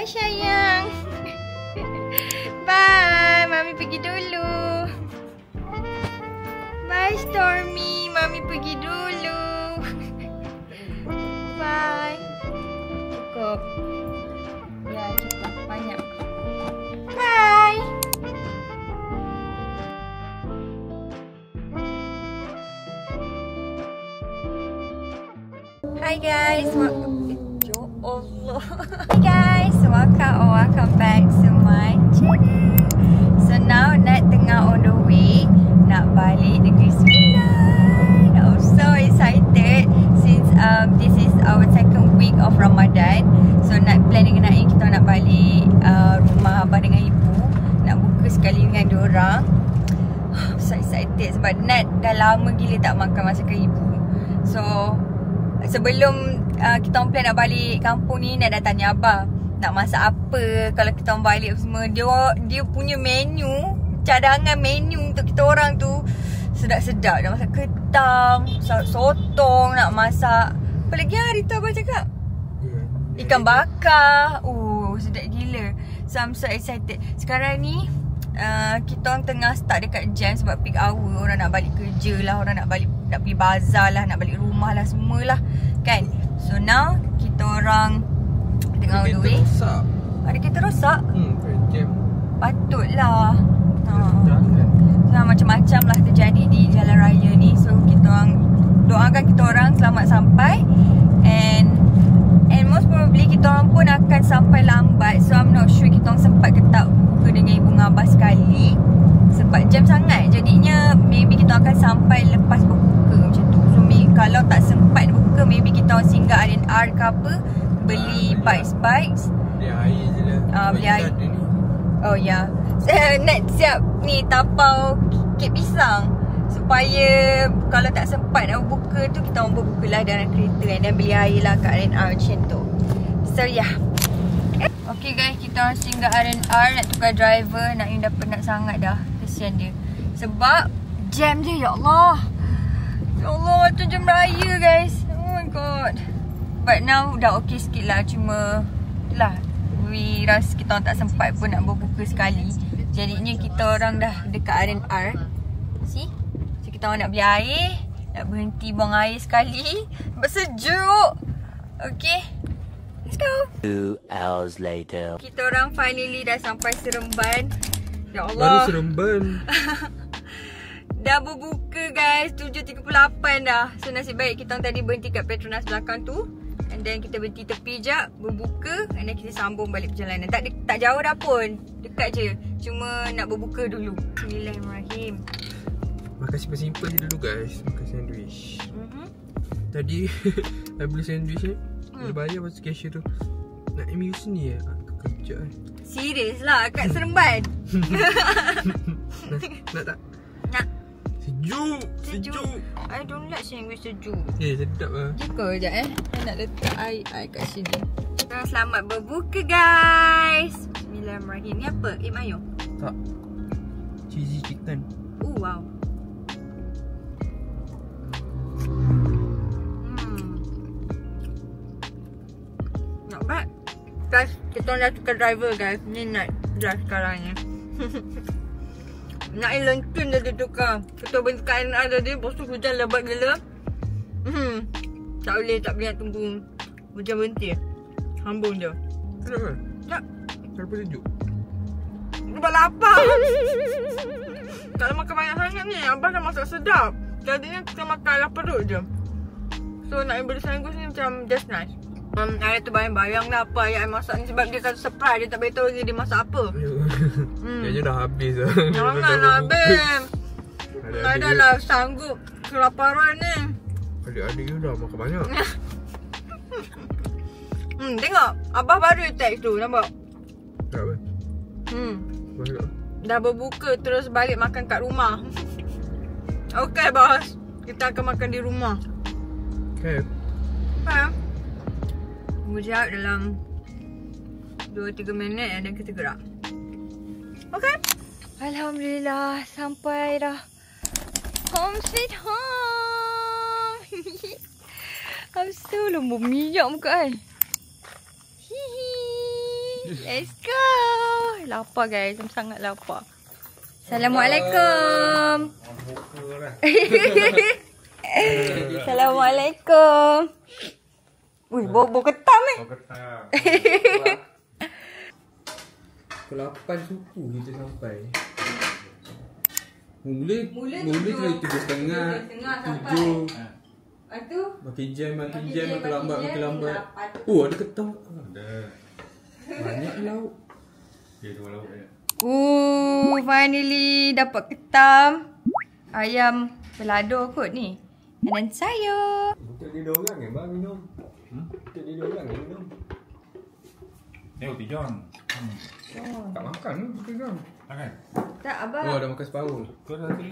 Bye sayang. Bye. Mami pergi dulu. Bye Stormy. Mami pergi dulu. Bye. Cukup. Ya, cukup. Banyak. Bye. Hi guys. Ya Allah. Hi guys. Welcome back to my channel. So now Nat tengah on the way nak balik Negeri Sembilan. I'm so excited since this is our second week of Ramadan. So Nat plan dengan Naim kita nak balik rumah abah dengan ibu, nak buka sekali dengan diorang. I'm so excited sebab Nat dah lama gila tak makan masakan ibu. So sebelum kita orang plan nak balik kampung ni, Nat dah tanya abah nak masak apa kalau kita orang balik semua. Dia punya menu, cadangan menu untuk kita orang tu sedap-sedap. Nak masak ketang, sotong, nak masak apa lagi hari tu abah cakap? Ikan bakar. Sedap gila. So I'm so excited. Sekarang ni kita orang tengah start dekat jam sebab peak hour. Orang nak balik kerja lah, orang nak pergi bazar lah, nak balik rumah lah, semualah kan. So now kita orang tengah on the way. Ada kereta rosak? Jam. Patutlah. So macam-macam lah terjadi di jalan raya ni. So kita orang doakan kita orang selamat sampai. And most probably kita orang pun akan sampai lambat. So I'm not sure kita orang sempat ke tak buka dengan ibu ngabah sekali sebab jam sangat. Jadinya maybe kita akan sampai lepas berbuka macam tu. So kalau tak sempat buka, maybe kita orang singgah R&R ke apa, beli bikes. Beli air je lah. Beli air. Oh ya. Saya nak siap ni tapau kek pisang supaya kalau tak sempat nak buka tu, kita orang berbukalah dalam kereta kan, dan beli air lah kat R&R macam tu. So yeah. Okay guys, kita orang singgah R&R nak tukar driver. Naim dah penat sangat dah. Kesian dia sebab jam je. Ya Allah, ya Allah, macam jam raya guys. Oh my god. But now dah okay sikit lah. Cuma lah, we rasa kita orang tak sempat pun nak berbuka sekali. Jadinya kita orang dah dekat R&R. See? So kita orang nak beli air, nak berhenti buang air sekali sebab sejuk. Okay, let's go. 2 hours later. Kita orang finally dah sampai Seremban. Ya Allah. Baru Seremban. Dah berbuka guys, 7.38 dah. So nasib baik kita orang tadi berhenti kat Petronas belakang tu. And then kita berhenti tepi jap, berbuka, and then kita sambung balik perjalanan. Tak jauh dah pun, dekat je. Cuma nak berbuka dulu. Bismillahirrahmanirrahim. Makan simple-simple je dulu guys. Makan sandwich. Tadi I beli sandwich ni. Dia bayar pasal cashier tu. Nak use ni kejap kan. Serius lah, kat Seremban. Nak tak? Nak. Sejuk. I don't like sandwich sejuk. Sedap lah. Jika sekejap I nak letak air kat sini. Kita selamat berbuka guys. Bismillahirrahmanirrahim. Ni apa? Mayo? Tak. Cheesy chicken. Wow. Not bad. Guys, kita orang dah tukar driver guys. Ni nak drive sekarang ni. Nak lentun dah dia tukar. Kita berhenti kat R&R tadi. Lepas tu hujan lebat gila. Tak boleh nak tunggu hujan berhenti. Hambung je. Sedap kan? Tak. Kenapa sejuk? Sebab lapar. Kalau makan banyak sangat ni, abang dah masak sedap. Jadinya kita makan lah perut je. So nak beli sandwich ni macam just nice. Ayah tu bayang-bayang lah apa ayah masak ni sebab dia kata surprise. Dia tak beritahu lagi dia masak apa. Kayaknya dah habis lah. Jangan lah Bim. Dah lah sanggup kelaparan ni. Adik-adik tu dah makan banyak. Tengok, abah baru text tu, nampak? Tak apa. Banyak. Dah berbuka terus balik makan kat rumah. Okay bos, kita akan makan di rumah. Okay. Tunggu sekejap dalam 2-3 minit dan kita gerak. Okay. Alhamdulillah sampai dah. Home sweet home. I'm so lembut minyak muka I. Hihi. Let's go. Lapar guys, sangat lapar. Assalamualaikum. Assalamualaikum. Wih, bau ketam eh. Bau ketam. Pukul 8 suku kita sampai. Mula 7:30, 7. Lepas tu Makin jam, makin lambat. Oh, ada ketam. Ada. Banyak lauk. Ya, 2 lauk banyak. Finally dapat ketam. Ayam pelado kot ni. Dan saya. Bukan dia 2 orang yang bang minum. Bukan dia 2 orang yang minum. Roti John. Tak makan ni kita kan. Makan. Tak abang. Oh, dah makan separuh. Kau dah tadi.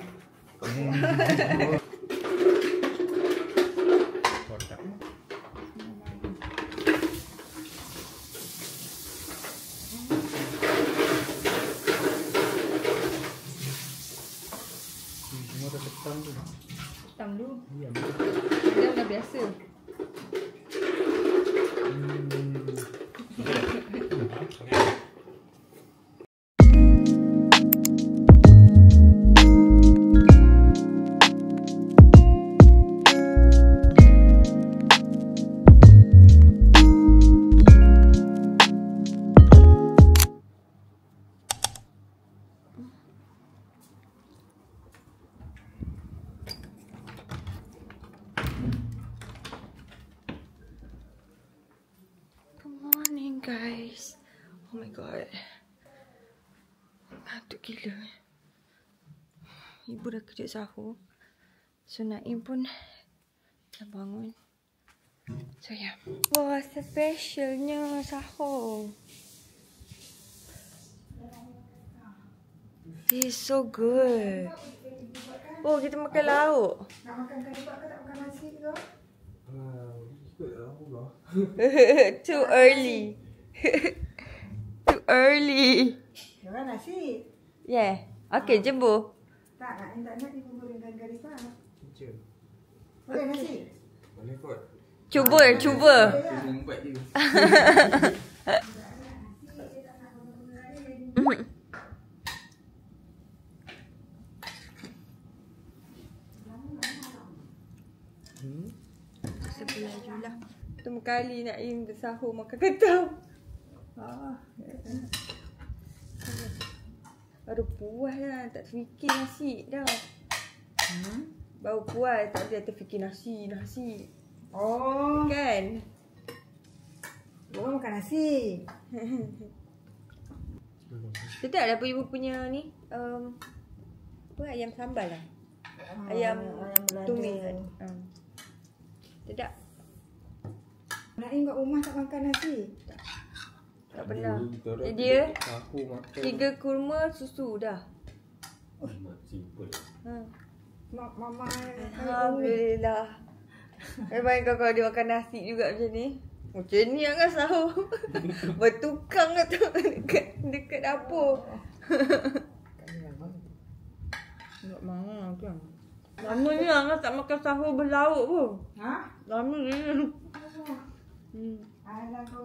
Semua dah ketam tu. Ketam dulu. Ya, Dia dah biasa. Guys, oh my god, ngantuk gila. Ibu dah kejut sahur, so Naim pun dah bangun. So ya, wah specialnya sahur. This is so good. Oh, kita makan lauk. Nak makan kari bak ke tak makan nasi ke? Ikut aku lah. Too early. Too early. Jangan nasi. Yeah. Okay, jemur. Tak nak ibu gorengkan kari bak. Macam. Boleh nasi? Boleh kot. Cuba. Kita membuat dia. Sebelah je lah. Pertama kali nak bersahur makan ketam. Baru puas lah. Tak terfikir nasi dah. Baru puas. Tak boleh terfikir nasi. Oh, Kan? bukan makan nasi. Sedap lah ibu punya ni. Apa ayam sambal lah. Ayam belada. tumis. Sedap. Naim kat rumah tak makan nasi. Tak pernah. Dia Dia aku makan. 3 kurma susu dah. Simple. Mama Alhamdulillah. Memang kalau dia makan nasi juga macam ni. Macam ni kan sahur. Bertukang tu dekat dapur. Tak mana kan. Lama ni Angah tak makan sahur berlauk pun. Ha? Lama ni. Alah kau.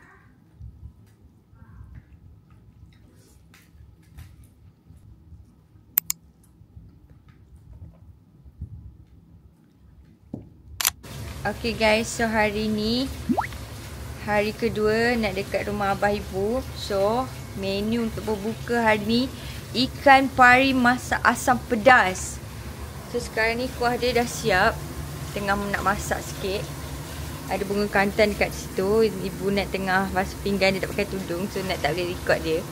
Okay guys, so hari ni hari kedua nak dekat rumah abah ibu. So menu untuk berbuka hari ni ikan pari masak asam pedas. So sekarang ni kuah dia dah siap. Tengah nak masak sikit. Ada bunga kantan dekat situ. Ibu nak tengah basuh pinggan, dia tak pakai tudung, so nak tak boleh record dia.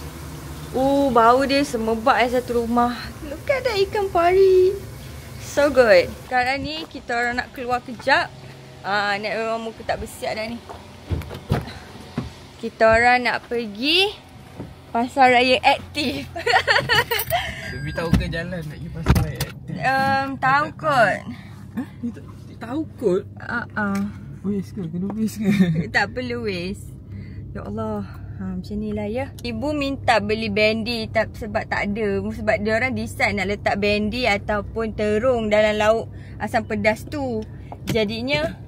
Bau dia semebak satu rumah. Look at that ikan pari. So good. Sekarang ni kita orang nak keluar kejap. Nak memang muka tak bersiap dah ni. Kita orang nak pergi pasar raya aktif. Lebih tahu ke jalan nak pergi pasar raya aktif? Tahu kot. Tahu kot? Waste ke? Kena waste ke? Tak perlu waste. Ya Allah. Macam ni lah ya. Ibu minta beli bendi sebab tak ada. Sebab dia orang decide nak letak bendi ataupun terung dalam lauk asam pedas tu. Jadinya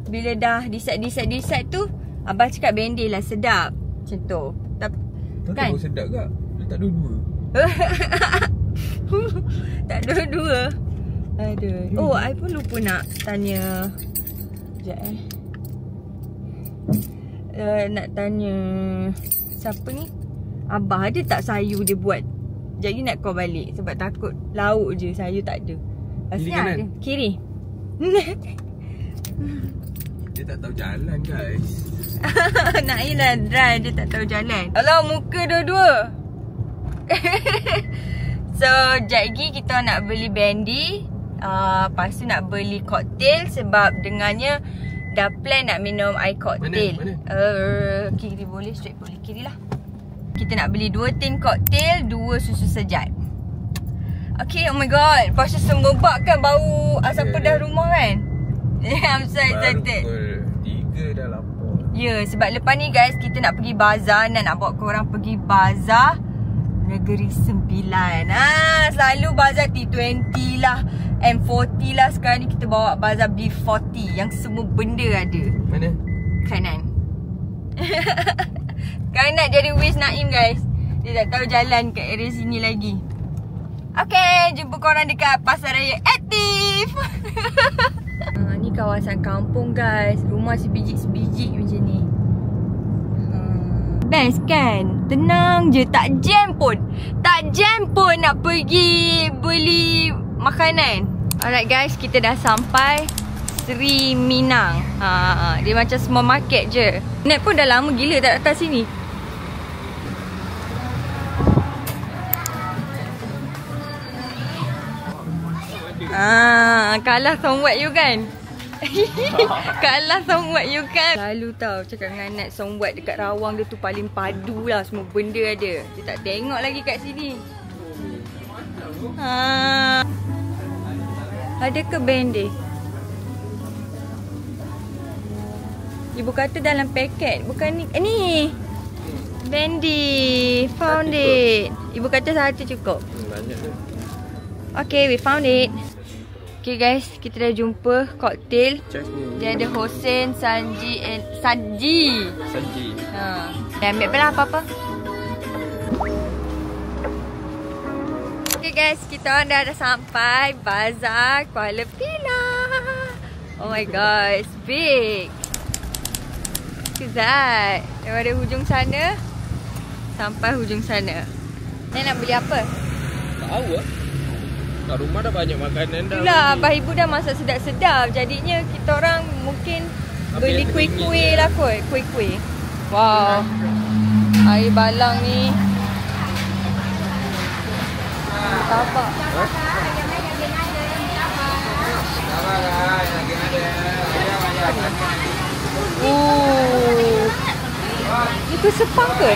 bila dah decide tu, abang cakap bendi lah sedap. Macam tu. Tapi Tak kan? tahu sedap ke? Dia tak dua-dua. Tak dua-dua. Aduh. Oh, I pun lupa nak tanya. Sekejap nak tanya siapa ni? Abah ada tak sayur dia buat? Jadi nak call balik sebab takut lauk je, sayur tak ada. Kiri Rasanya kanan? ada. Kiri. Dia tak tahu jalan guys. Naim dah drive, dia tak tahu jalan. Alah, muka dua-dua. So, sekejap lagi kita nak beli bandy. Lepas tu nak beli cocktail sebab dengarnya dah plan nak minum air cocktail. Mana? Kiri boleh, straight boleh. Kiri lah. Kita nak beli 2 tin cocktail, 2 susu sejat. Okay, oh my god. Lepas tu semebak kan bau asam pedas rumah kan? I'm so excited. Baru pukul 3 dah lapar. Ya, sebab lepas ni guys, kita nak pergi bazar. Nak bawa korang pergi bazar Negeri Sembilan. Selalu bazar T20 lah, M40 lah. Sekarang ni kita bawa bazar B40 yang semua benda ada. Mana? Kanan. Sekarang nak jadi Wiz Naim guys. Dia tak tahu jalan kat area sini lagi. Okay, jumpa korang dekat Pasar Raya Aktif. Ni kawasan kampung guys. Rumah sebiji-sebiji macam ni. Best kan? Tenang je, tak jam pun. Tak jam pun nak pergi beli makanan. Alright guys, kita dah sampai Sri Minang. Dia macam small market je. Net pun dah lama gila tak datang sini. Kalah somewhat you kan? Kalah somewhat you kan? Selalu tau cakap dengan Nat, somewhat dekat Rawang dia tu paling padu lah, semua benda ada. Dia tak tengok lagi kat sini. Ada ke bandy? Ibu kata dalam paket. Bukan ni. Ni bandy. Found it. Ibu kata satu cukup. Banyak tu. Okay, we found it. Okay guys, kita dah jumpa cocktail. Dia ada Hossein, Sanji and Sanji. Dah ambil belah apa-apa. Okay guys, kita dah sampai Bazar Kuala Pilah. Oh my god, it's big. Look at that. Daripada hujung sana sampai hujung sana. Ni nak beli apa? Tak tahu lah. Kat rumah dah banyak makanan dah. Itulah, abah ibu dah masak sedap-sedap. Jadinya kita orang mungkin beli kuih-kuih lah kot. Kuih-kuih. Wow. Air balang ni. Tapak. Ni kuih sepang ke?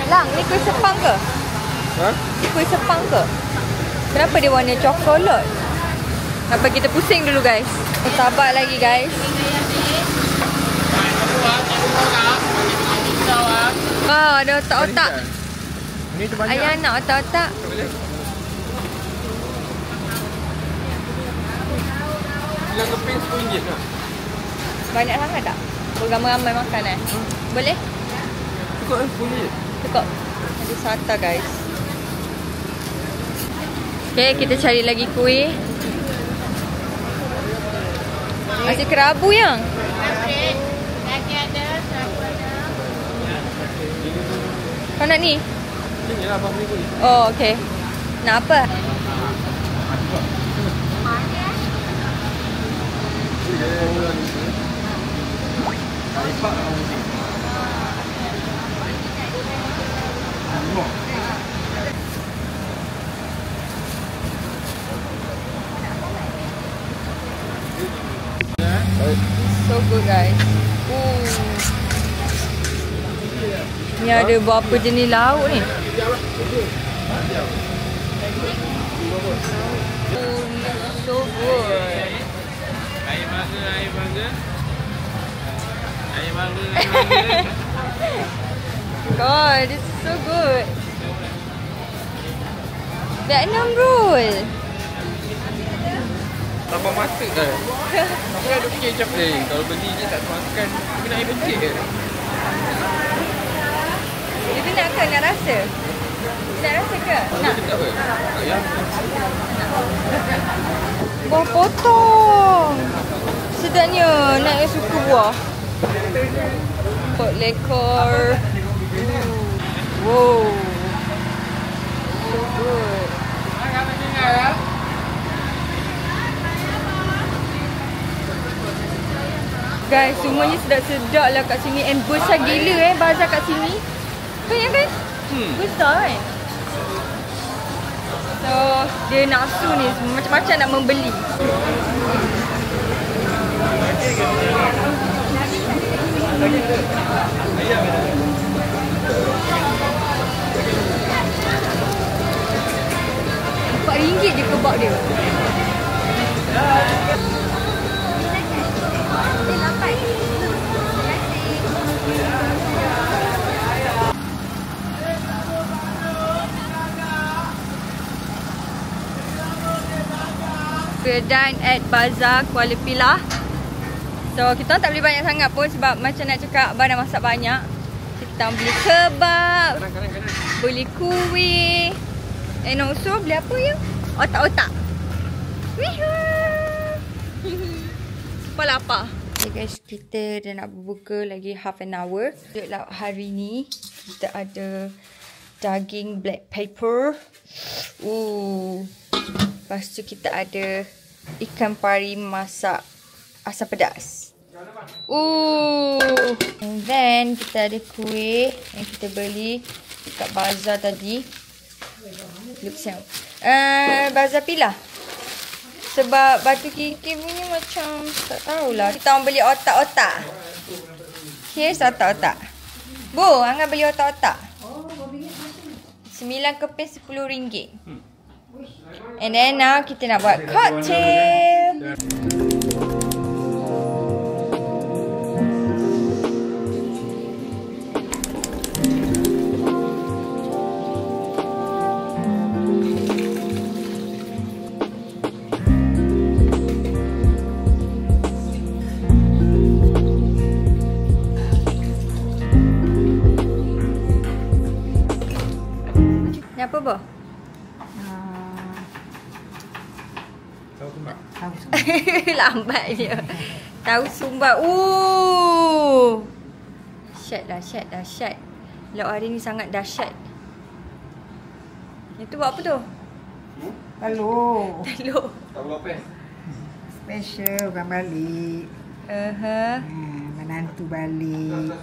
Lang, ni kuih sepang ke? Ni kuih sepang ke? Kenapa dia warna coklat? Sampai kita pusing dulu guys. Sabar lagi guys. Ada otak-otak. Ni tu banyak. Ayah nak otak-otak. Bilang keping RM10 lah. Banyak sangat tak? Beramai-ramai makan Boleh? Cukup lah RM10. Cukup. Ada sata guys. Okay, kita cari lagi kuih. Masih kerabu yang? Lagi ada, kerabu ada. Kau nak ni? Ini lah abang beli kuih. Oh, okay. Nak apa? So good guys. Ni ada berapa jenis lauk ni? So good. Air mangga. God, this is so good. Vietnam roll. Tambah masak kan? Tapi ada fikir macam kalau beli je tak makan, kena air becek ke? Bibi nak ke? Nak rasa? Nak rasa ke? Nak? Tak apa. Ya. Buah potong. Sedapnya nak yang suka buah. Pot lekor. Wow. So good. Guys, semuanya sedap-sedap lah kat sini. And besar gila bazar kat sini. Kan ya kan? Besar kan? So, dia nafsu ni macam-macam nak membeli. RM4 je kebab dia. We dine at Bazaar Kuala Pilah. So kita tak beli banyak sangat pun sebab macam nak cakap abang dah masak banyak. Kita beli kebab, beli kuih, and also beli apa ya? Otak-otak. Super lapar. Okay guys, kita dah nak berbuka lagi half an hour. Hari ni kita ada daging black pepper. Lepas tu kita ada ikan pari masak asam pedas. And then kita ada kuih yang kita beli dekat bazar tadi. Bazar Pilah. Sebab batu kiki punya macam tak tahulah. Kita orang beli otak-otak. Here's otak-otak. Bu, Angah beli otak-otak. 9 keping RM10. And then now kita nak buat cocktail. Ni apa, Bo? Tahu sumbat. Lambat dia. Tahu sumbat. Dahsyat. Lauk hari ni sangat dahsyat. Itu buat apa tu? Telur. Tahu apa? Special orang balik. Menantu balik.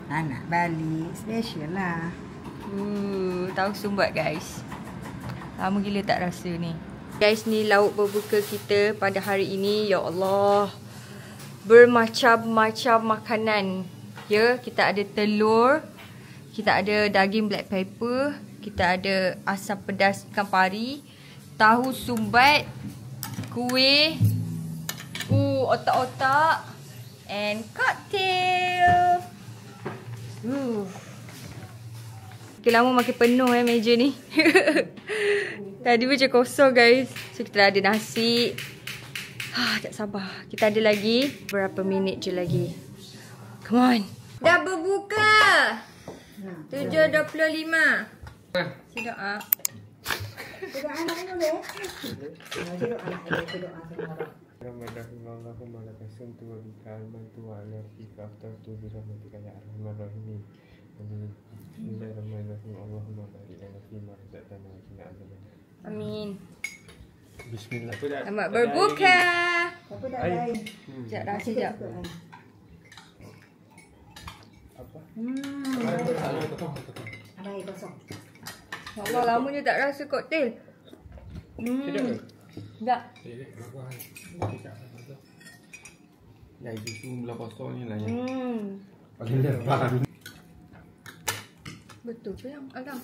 Anak balik. Special lah. Tahu sumbat guys. Lama gila tak rasa ni. Guys, ni lauk berbuka kita pada hari ini. Ya Allah, bermacam-macam makanan. Ya, kita ada telur, kita ada daging black pepper, kita ada asam pedas ikan pari, tahu sumbat, kuih, otak-otak, and cocktail. Makin lama makin penuh meja ni. Tadi macam kosong guys. So kita dah ada nasi. Tak sabar. Kita ada lagi berapa minit je lagi. Come on. Dah berbuka. 7.25. Saya doa. Doa anak ni boleh? Doa anak ni. Doa semua orang. Allahumma lakal hamdu wa bikal mantu wa ala rabbika aftartu bi rahmatika ya arhamar rahimin. Bismillahirrahmanirrahim. Allahumma barik lana fi ma razaqtana wa qina adzaban. Amin. Bismillah. Selamat berbuka. Apa dah lain? Sekejap, rasa sekejap. Apa? Abai kosong. Allah, lamanya tak rasa koktel. Tak. Ya, itu belah kosong ni lah ya. Paling depan. Betul ke yang Agam?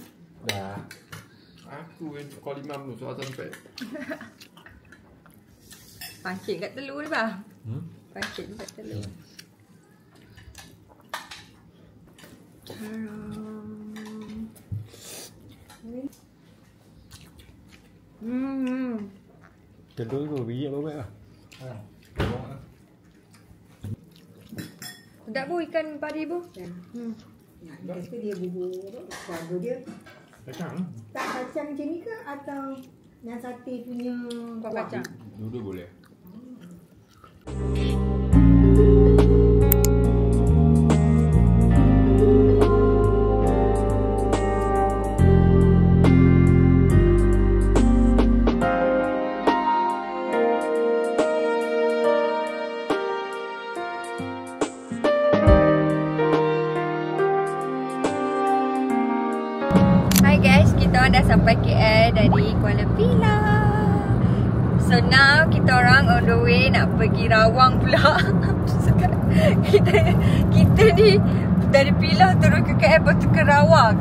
Dah. Aku yang call imam tu soal sampai. Pancit kat telur ni bah. Pancit kat telur. Telur tu biji apa baik lah. Sedap bu ikan pari bu. Ya. Ya, ikan tu dia bubur jago dia. Kacang? Tak kacang macam ni ke atau yang sate punya Kuah kuah? kacang. Dua-dua boleh. Hi guys, kita orang dah sampai KL dari Kuala Pilah. So now kita orang on the way nak pergi Rawang pula. kita ni dari Pilah turun ke KL lepas tu ke Rawang.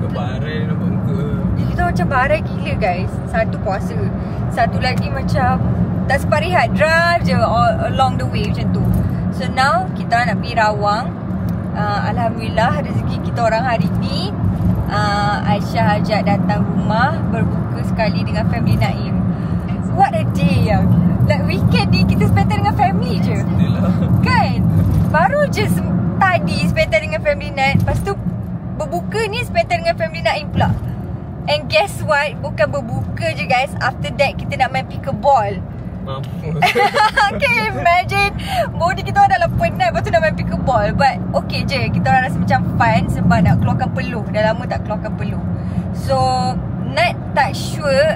Kebarai nampak muka. Kita macam barai gila guys. Satu puasa, satu lagi macam tak sempat rehat, drive je along the way macam tu. So now kita nak pergi Rawang. Alhamdulillah rezeki kita orang hari ni, Aisyah ajak datang rumah berbuka sekali dengan family Naim. What a day ya. Like weekend ni kita spend time dengan family je. Kan? Baru je tadi spend time dengan family Naim, lepas tu berbuka ni spend time dengan family Naim pula. And guess what? Bukan berbuka je guys, after that kita nak main pickleball. Mampus. Can you imagine? Body kita orang dah penat, lepas tu nak main pickleball. But okay je, kita orang rasa macam fun sebab nak keluarkan peluh. Dah lama tak keluarkan peluh. So Nat tak sure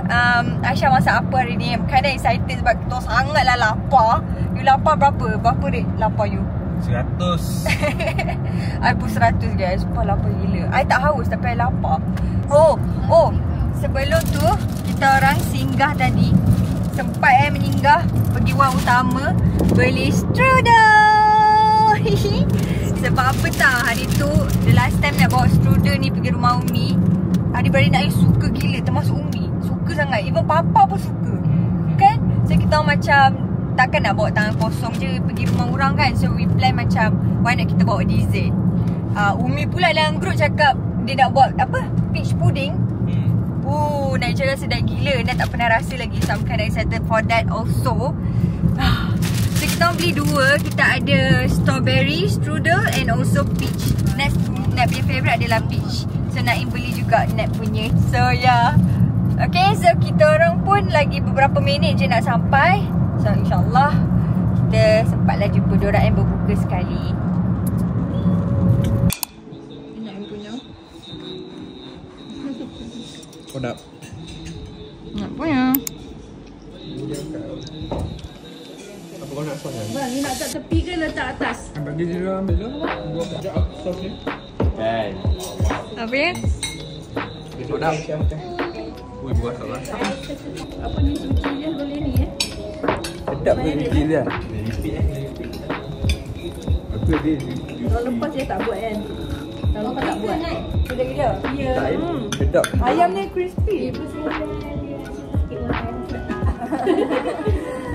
Aisyah masak apa hari ni. I'm kinda excited sebab kita sangatlah lapar. You lapar berapa? Berapa rate lapar you? 100. I pun 100 guys. Sumpah lapar gila. I tak haus tapi I lapar. Oh, sebelum tu kita orang singgah tadi. Sempat menyinggah pergi wang utama beli strudel. Sebab apa tak, hari tu the last time nak bawa strudel ni pergi rumah Umi, adik-beradik Naim suka gila, termasuk Umi. Suka sangat, even Papa pun suka. Kan? So kita macam takkan nak bawa tangan kosong je pergi rumah orang kan. So we plan macam why not kita bawa dessert. Umi pula dalam group cakap dia nak buat apa? Peach pudding. Nak cakap sedap gila. Dah tak pernah rasa lagi. So I'm kind of excited for that also. So kita orang beli dua. Kita ada strawberry strudel and also peach. Nat punya favourite adalah peach. So Naim beli juga Nat punya. So yeah. Okay, so kita orang pun lagi beberapa minit je nak sampai. So insyaAllah kita sempatlah jumpa diorang yang berbuka sekali. Naim punya. Kodap. Nak punya. Apa kau nak sos kan? Bang, ni nak kat tepi ke letak atas? Bagi dia ambil lah. Buat sekejap aku sos ni. Kan. Apa ya? Kodap. Ui, buat salah. Apa ni suci je boleh ni ya? Sedap ke bikin dia? Apa dia? Tahun lepas dia tak buat kan? Tahun lepas tak buat. Sudah gila? Ya. Sedap. Ayamnya crispy.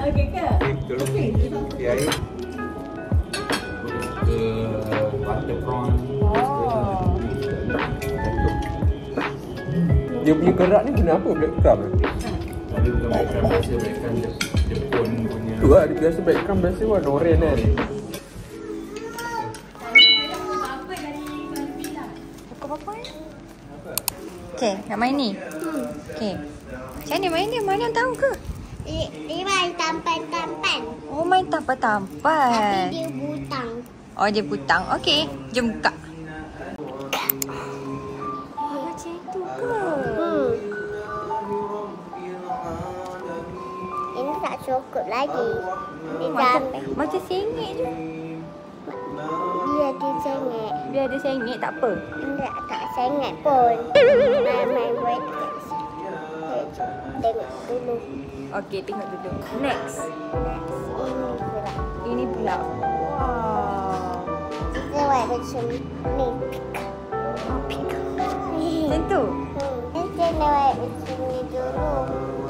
Okey ke? Tolong di air. Butter prawn. Oh. Dia punya kerak ni guna apa? Breadcrumb eh? Tapi bukan breadcrumb, biasa breadcrumb Jepun punya. Tu lah, dia biasa breadcrumb biasa warna oren kan. Apa-apa ni? Okay, nak main ni? Okay. Macam mana main dia? Mana tahu ke? Dia main tampan-tampan. Oh, main tampan-tampan. Dia butang. Oh, dia butang. Okay, jom buka. Oh, macam tu ke? Ini tak cukup lagi. Dia Macam sengit je. Dia sengit. Dia ada sengit, tak apa. Enggak, tak sengit pun. Main buat tengok dulu. Okay, tengok dulu. Next. Ini pula. Ini pula. Wow. Kita buat macam ni. Macam tu? Kita nak buat macam ni dulu.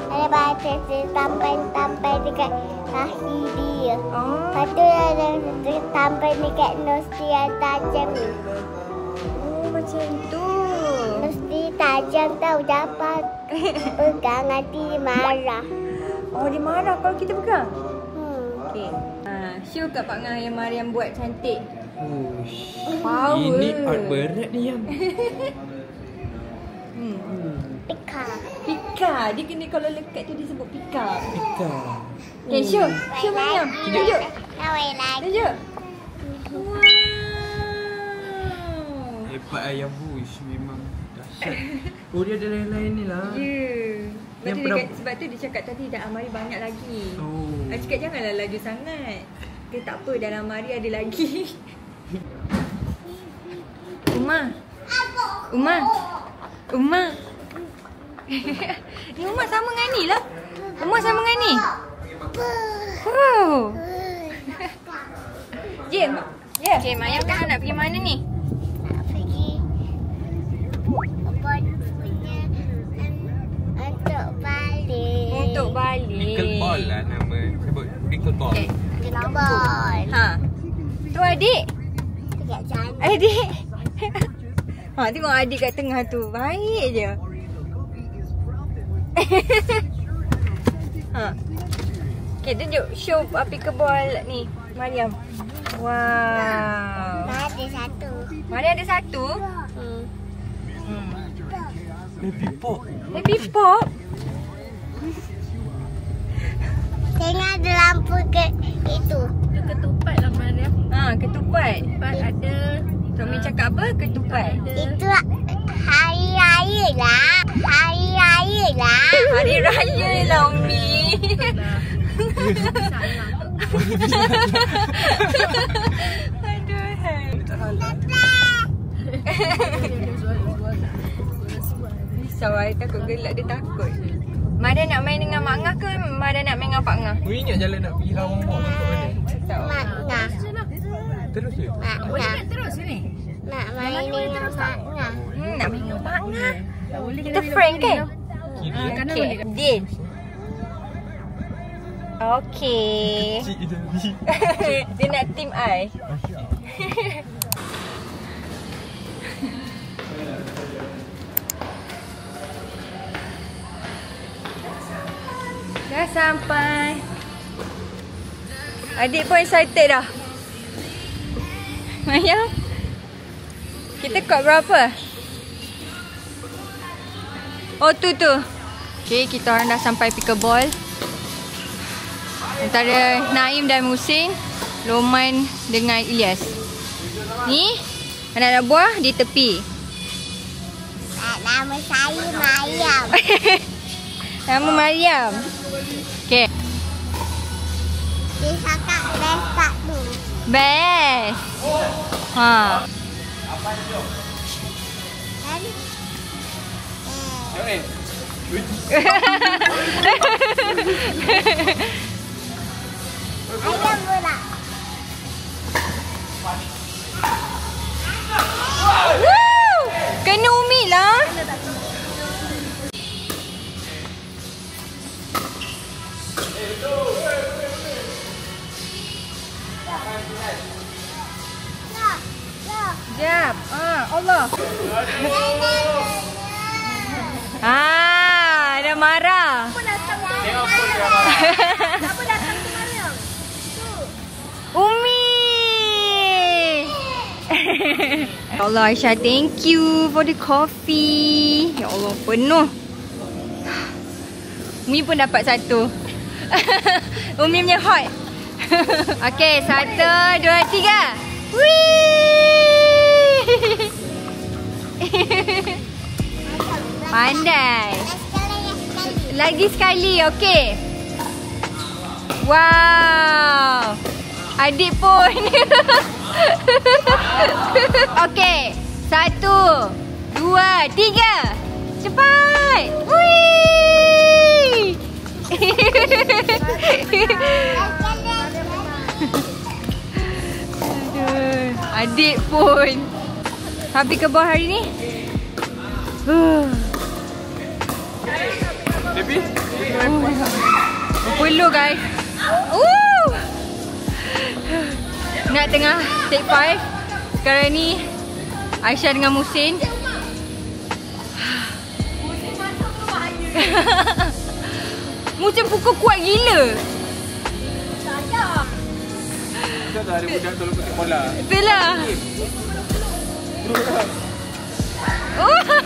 Ada baca tampan-tampan dekat kaki dia. Oh. Lepas tu ada tampan dekat nose dia tajam ni. Oh, macam tu. Nose dia tajam tau, dapat pegang nanti dia marah. Oh, dia marah kalau kita pegang? Okay. Show kat Pak Ngah yang Mariam buat cantik. Ush. Power. Ini art berat ni yang. Pika. Pika. Dia kena kalau lekat tu dia sebut pika. Pika. Okay, show. Show Mariam. Tunjuk. Nawai lagi. Tunjuk. Wow. Hebat ayam bush memang dahsyat. Oh dia ada lain-lain ni lah. Ya. Yang Sebab tu dia cakap tadi dah almari banyak lagi. Oh. Aku cakap janganlah laju sangat. Okay, tak apa, dalam almari ada lagi. Uma. Ni Uma sama dengan ni lah. Uma sama dengan ni. Oh. Jim. Ya. Okay, Mariam dah nak pergi mana ni? Nak pergi kebun punya untuk balik. Untuk balik. Pickleball lah nama. Sebut pickleball. Okay. Kebun. Tu adik. Sekejap jalan. Adik. Tengok adik kat tengah tu. Baik je. Okay, tunjuk. Show pickleball ni, Mariam. Wow. Ada satu. Mariam ada satu. Baby pop. Baby pop. Tengok ada lampu ke itu. Ketupat lah Mariam. Ketupat. Ketupat ada. Tommy cakap apa? Ketupat. Itu hari raya lah. Hari raya lah. Hari raya lah, Umi. Aduh, hai. Risau, I takut gelak, dia takut. Mada nak main dengan Mak Ngah ke Mada nak main dengan Pak Ngah? Kau ingat jalan nak pergi Lawang Walk ke mana? Mak Ngah. Terus je? Mak Ngah. Terus ni. Nak main dengan Mak Ngah. Nak main dengan Pak Ngah. Kita friend kan? Kiri eh? Okay, deal. Okay. Cik tadi. Dia nak team I. Dah sampai. Adik pun excited dah. Maya, kita court berapa? Oh tu. Okay, kita orang dah sampai pickleball. Antara Naim dan Musin, Loman dengan Ilyas. Ni anak-anak buah di tepi. Nama saya Mariam. Nama Mariam. Okay. Dia cakap best tak tu. Best. Dan ayam pula. Woo! Kena Umi lah. Jap. Allah. Dah marah. Siapa datang ke Mariam? Umi. Ya Allah, Aisyah, thank you for the coffee. Ya Allah, penuh. Umi pun dapat satu. Umi punya hot. Okay, 1, 2, 3. Wih. Pandai. Lagi sekali, okay. Wow. Adik pun. Okay. 1, 2, 3. Cepat. Wih. Aduh. Adik pun. Habis ke bawah hari ni? Baby? Berpeluh guys. Nak tengah take 5. Sekarang ni Aisyah dengan Musin. Macam pukul kuat gila. Budak tu ada budak tolong petik bola. Betul lah. Oh.